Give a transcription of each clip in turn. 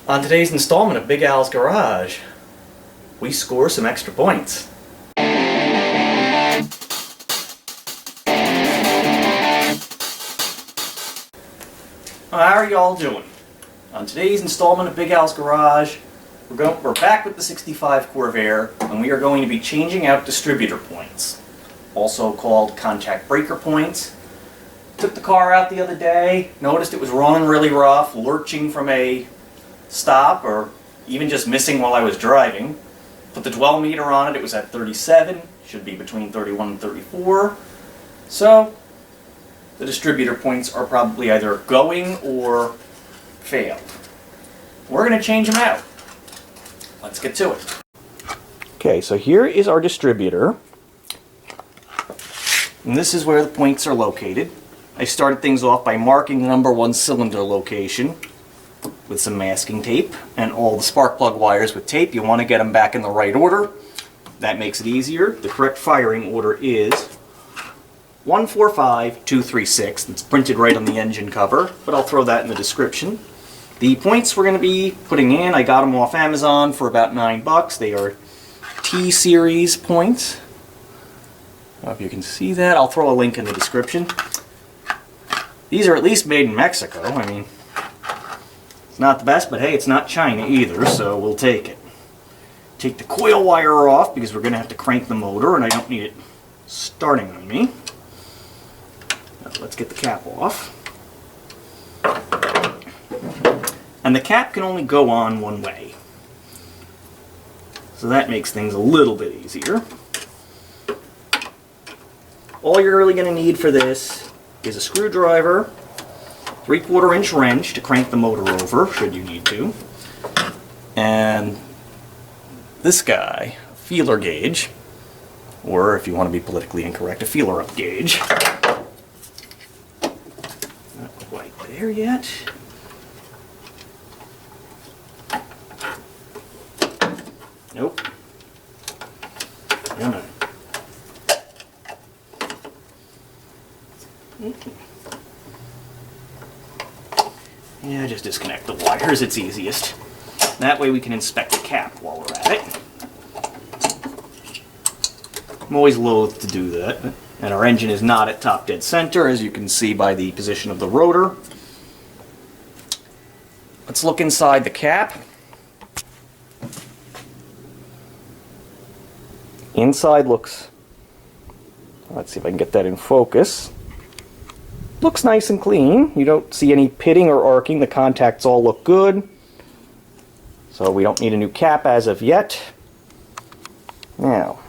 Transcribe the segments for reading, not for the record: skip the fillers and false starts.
On today's installment of Big Al's Garage, we score some extra points. How are y'all doing? On today's installment of Big Al's Garage, we're back with the 65 Corvair, and we are going to be changing out distributor points, also called contact breaker points. Took the car out the other day, noticed it was running really rough, lurching from a stop, or even just missing while I was driving. Put the dwell meter on it, it was at 37, should be between 31 and 34. So, the distributor points are probably either going or failed. We're going to change them out. Let's get to it. Okay, so here is our distributor. And this is where the points are located. I started things off by marking the number 1 cylinder location with some masking tape and all the spark plug wires with tape. You want to get them back in the right order. That makes it easier. The correct firing order is 145236. It's printed right on the engine cover, but I'll throw that in the description. The points we're going to be putting in, I got them off Amazon for about $9. They are T-Series points. I don't know if you can see that. I'll throw a link in the description. These are at least made in Mexico. I mean, it's not the best, but hey, it's not China either, so we'll take it. Take the coil wire off because we're going to have to crank the motor, and I don't need it starting on me. Now, let's get the cap off. And the cap can only go on one way, so that makes things a little bit easier. All you're really going to need for this is a screwdriver, 3/4 inch wrench to crank the motor over, should you need to, and this guy, a feeler gauge, or if you want to be politically incorrect, a feeler up gauge. Not quite there yet. Nope. No, no. Yeah, just disconnect the wires, it's easiest. That way we can inspect the cap while we're at it. I'm always loath to do that, and our engine is not at top dead center, as you can see by the position of the rotor. Let's look inside the cap. Inside looks, let's see if I can get that in focus. Looks nice and clean. You don't see any pitting or arcing. The contacts all look good. So we don't need a new cap as of yet. Now,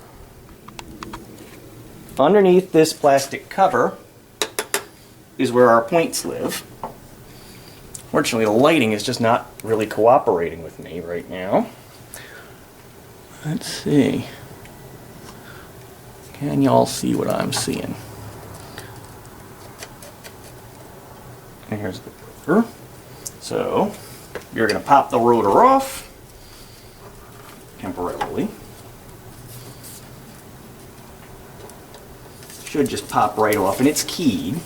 underneath this plastic cover is where our points live. Fortunately, the lighting is just not really cooperating with me right now. Let's see. Can y'all see what I'm seeing? And here's the rotor. So, you're going to pop the rotor off temporarily. Should just pop right off, and it's keyed.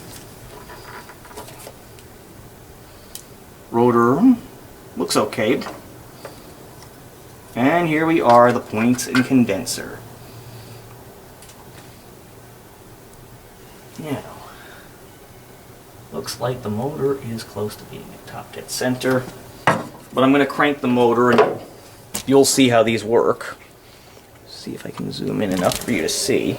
Rotor looks okay. And here we are, the points and condenser. Now, looks like the motor is close to being at top dead center, but I'm going to crank the motor and you'll see how these work. See if I can zoom in enough for you to see.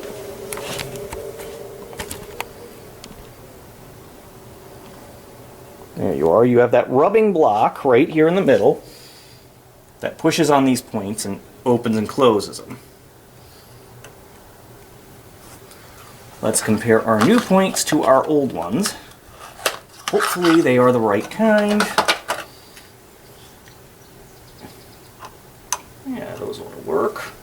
There you are. You have that rubbing block right here in the middle that pushes on these points and opens and closes them. Let's compare our new points to our old ones. Hopefully they are the right kind. Yeah, those ought to work.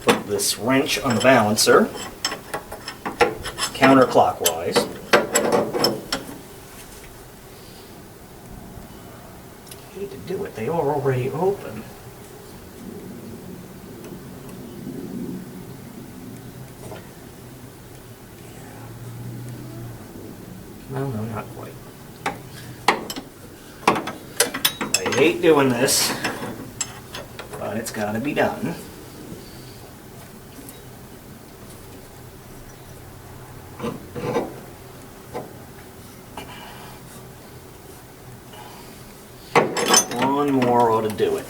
Put this wrench on the balancer, counterclockwise. I hate to do it, they are already open. Well, no, not quite. I hate doing this, but it's got to be done. One more ought to do it.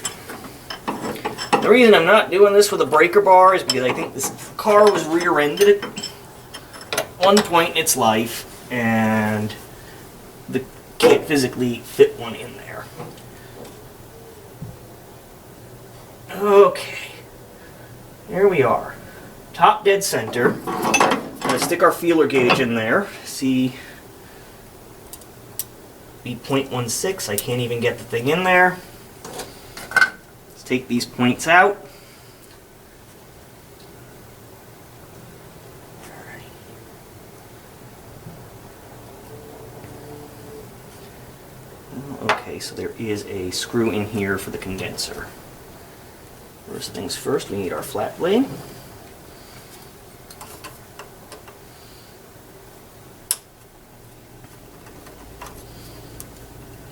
The reason I'm not doing this with a breaker bar is because I think this car was rear-ended at one point in its life, and the can't physically fit one in there. Okay, here we are. Top dead center. I'm going to stick our feeler gauge in there. See, be 0.16. I can't even get the thing in there. Let's take these points out. Okay, so there is a screw in here for the condenser. First things first, we need our flat blade.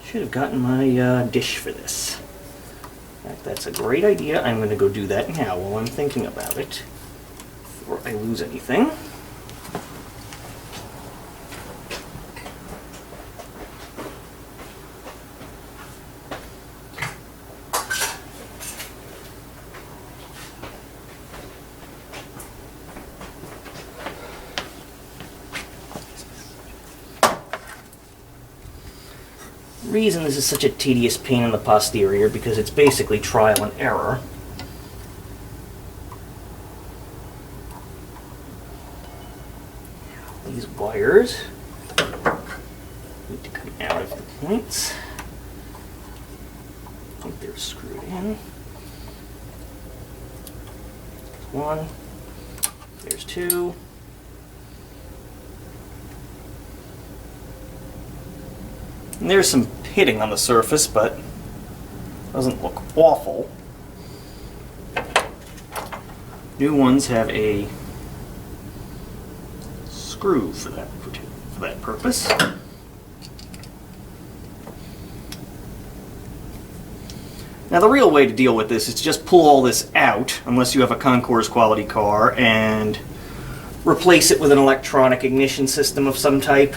Should have gotten my dish for this. In fact, that's a great idea. I'm going to go do that now while I'm thinking about it, before I lose anything. The reason this is such a tedious pain in the posterior because it's basically trial and error. These wires need to come out of the points. I think they're screwed in. There's one. There's two. And there's some hitting on the surface, but doesn't look awful. New ones have a screw for that purpose. Now the real way to deal with this is to just pull all this out, unless you have a concours quality car, and replace it with an electronic ignition system of some type.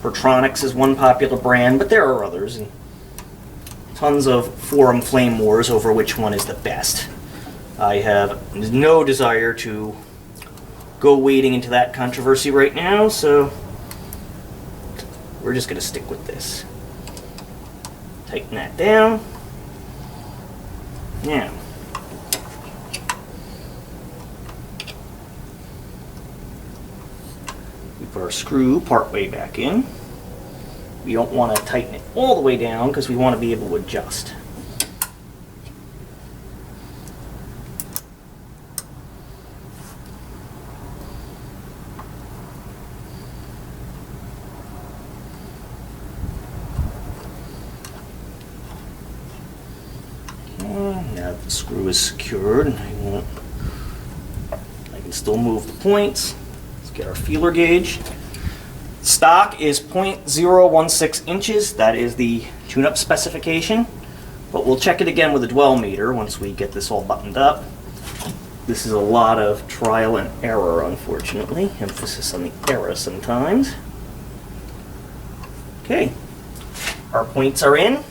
Pertronics is one popular brand, but there are others, and tons of forum flame wars over which one is the best. I have no desire to go wading into that controversy right now, so we're just going to stick with this. Tighten that down. Now, we put our screw partway back in. We don't want to tighten it all the way down because we want to be able to adjust. Now that the screw is secured, I can still move the points. Let's get our feeler gauge. Stock is 0.016 inches. That is the tune-up specification. But we'll check it again with a dwell meter once we get this all buttoned up. This is a lot of trial and error, unfortunately. Emphasis on the error sometimes. Okay. Our points are in,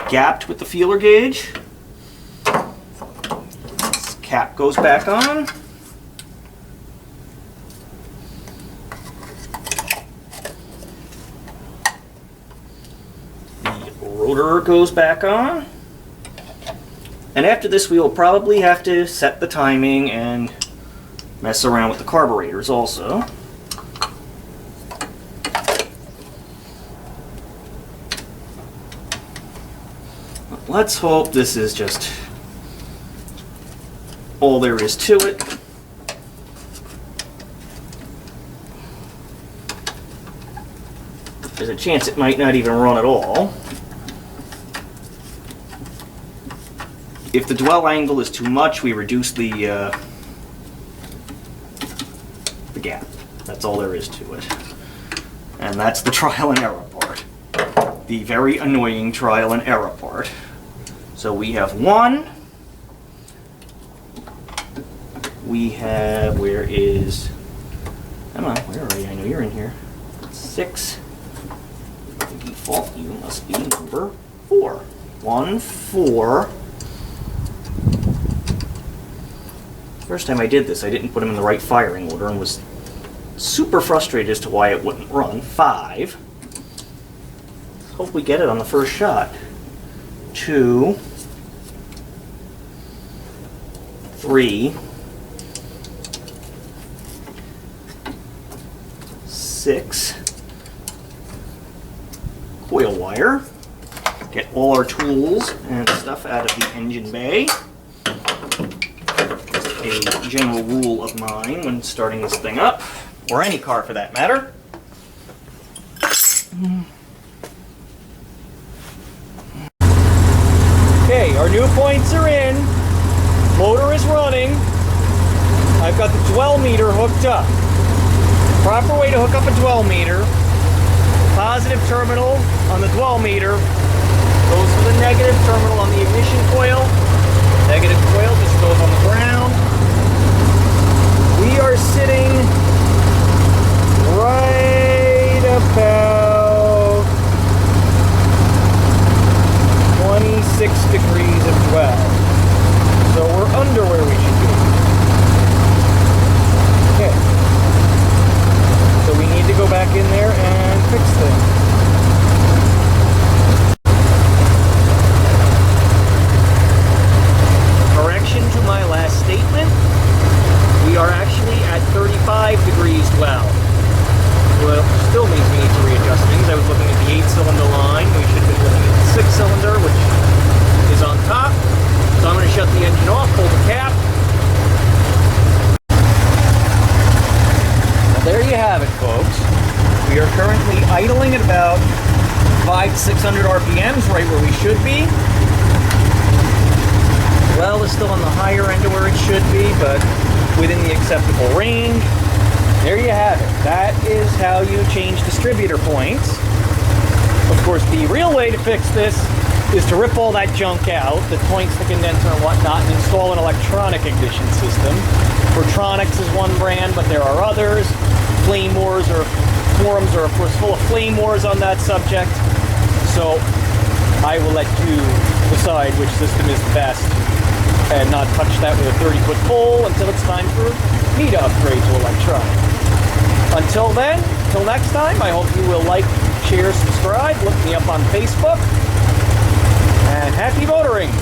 gapped with the feeler gauge. This cap goes back on. Rotor goes back on, and after this we will probably have to set the timing and mess around with the carburetors also. Let's hope this is just all there is to it. There's a chance it might not even run at all. If the dwell angle is too much, we reduce the gap. That's all there is to it. And that's the trial and error part. The very annoying trial and error part. So we have 1. We have, where is, come on, where are you? I know you're in here. 6. The default, you must be number 4. 1, 4. First time I did this, I didn't put them in the right firing order and was super frustrated as to why it wouldn't run. 5. Let's hope we get it on the first shot. 2. 3. 6. Coil wire. Get all our tools and stuff out of the engine bay. Just a general rule of mine when starting this thing up, or any car for that matter. Okay, our new points are in. Motor is running. I've got the dwell meter hooked up. Proper way to hook up a dwell meter. Positive terminal on the dwell meter goes to the negative terminal on the ignition coil. Negative coil just goes on the ground. We are sitting right about 26 degrees of dwell. So we're under where we should be. Okay. So we need to go back in there and fix things. Correction to my last statement. We are actually at 35 degrees dwell. Well, still means we need to readjust things. I was looking at the 8-cylinder line. We should be looking at the 6-cylinder, which is on top. So I'm going to shut the engine off, pull the cap. Well, there you have it, folks. We are currently idling at about 500 to 600 RPMs, right where we should be. Well, it's still on the higher end of where it should be, but within the acceptable range. There you have it. That is how you change distributor points. Of course, the real way to fix this is to rip all that junk out, the points, the condenser and whatnot, and install an electronic ignition system. Fortronics is one brand, but there are others. Flame wars or forums are, of course, full of flame wars on that subject. So I will let you decide which system is the best and not touch that with a 30-foot pole until it's time for me to upgrade to electronic. Until then, till next time, I hope you will like, share, subscribe, look me up on Facebook, and happy motoring!